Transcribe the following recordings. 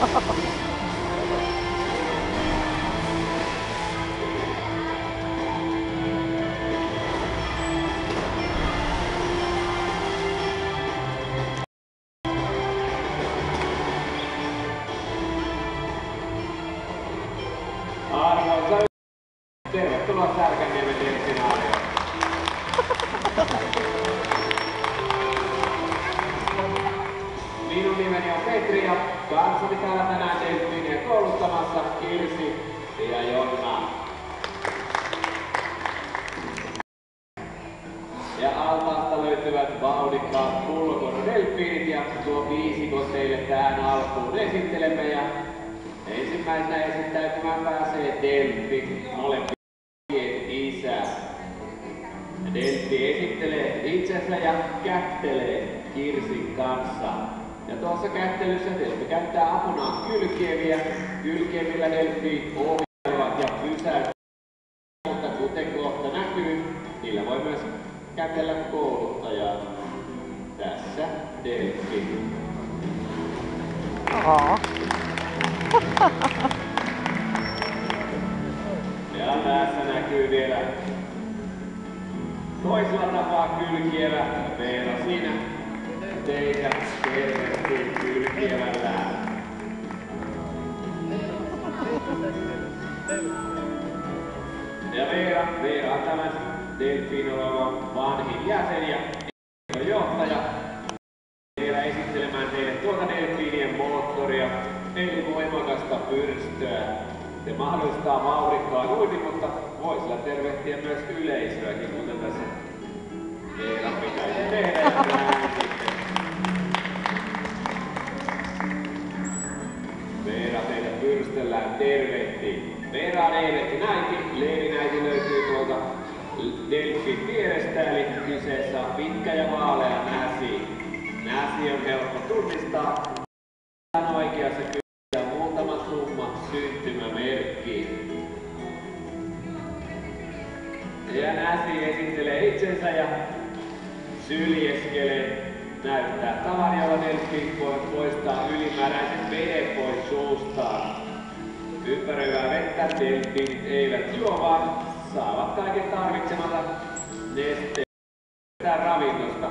Arvoisa tervetuloa Särkänniemen delfinaarioon. Minun nimeni on Petri ja kanssani täällä tänään delfiiniä kouluttamassa Kirsi ja Jonna. Ja altaasta löytyvät vauhdikkaat pullokordelfiinit ja tuo viisikon teille tähän alkuun esittelemme. Ja ensimmäisenä esittäytymään pääsee Delfi, molempien isä. Delfi esittelee itsensä ja kättelee Kirsin kanssa. Ja tuossa kättelyssä Delfi käyttää apunaan kylkieviä. Kylkievillä Delfi ohjaavat ja pysäyttävät. Mutta kuten kohta näkyy, niillä voi myös kätellä kouluttajaa. Tässä Delfi. Ja tässä näkyy vielä toisella tapaa kylkievä Veera. Siinä teitä tervehtii kylkievällä. Ja Veera on tämän delfiinolovan vanhin jäsen ja johtaja. Veera esittelemään teille tuota delfiinien moottoria, eli voimakasta pyrstöä. Se mahdollistaa vauhdikkaan uinnin, mutta voi sillä tervehtiä myös yleisöäkin, kuten tässä Veera pitäisi tehdä. Veera teitä pyrstellään tervehtii. Veera on Eevetti-näiti. Leevi-näiti löytyy tuolta delfin vierestä, eli kyseessä on pitkä ja vaalea näsi. Näsi on helppo tunnistaa. Tämän oikeassa kyllä muutama summa syntymämerkki. Ja näsi esittelee itsensä ja syljeskelee. Näyttää tavan, jolla delfiinit voivat poistaa ylimääräisen veden pois suustaan. Ympäröivää vettä delfiinit eivät juo, vaan saavat kaiken tarvitsemansa nesteen ravinnosta.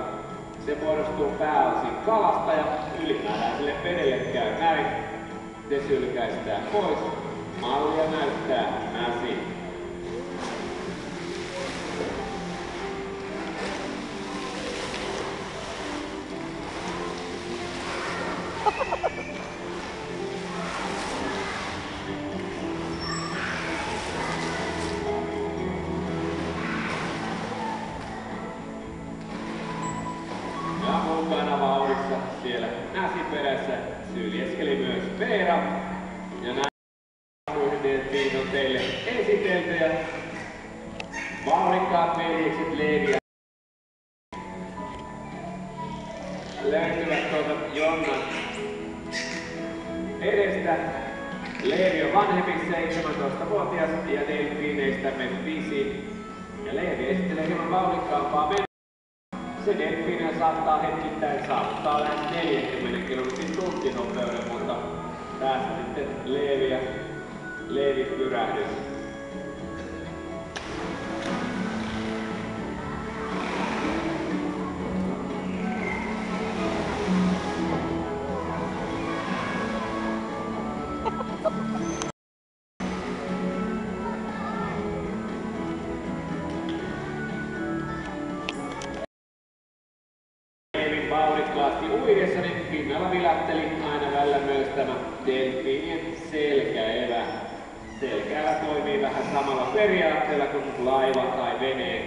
Se muodostuu pääosin kalasta ja ylimääräiselle vedelle käy näin. Se sylkäistää pois. Mallia näyttää näsi. Mukana vauhdissa siellä näsi perässä syljeskeli myös Veera. Ja näin delfiinit on teille esitelty ja vauhdikkaat veljekset Leevi ja löytyvät tuolta Jonnan edestä. Leevi on vanhempi, 17-vuotias ja delfiineistämme pisin. Ja Leevi esittelee hieman vauhdikkaampaa menoa. Se delfiiniä saattaa hetkittäin saavuttaa lähes 40 kilometrin tuntinopeuden, mutta tässä sitten Leevi pyrähdys. Vauhdikkaasti uidessa, niin pinnalla vilatteli aina välillä myös tämä delfiinien selkäevä. Selkäevä toimii vähän samalla periaatteella kuin laiva tai veneen.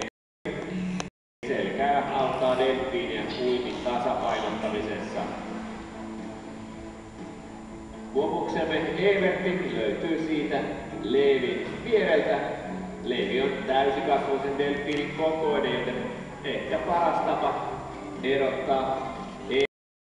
Selkäevä auttaa delfiinien uinnin tasapainottamisessa. Kuomuksemme Eevertti löytyy siitä Leevin viereltä. Leevi on täysikasvuisen delfiinin kokoinen, joten ehkä paras tapa erottaa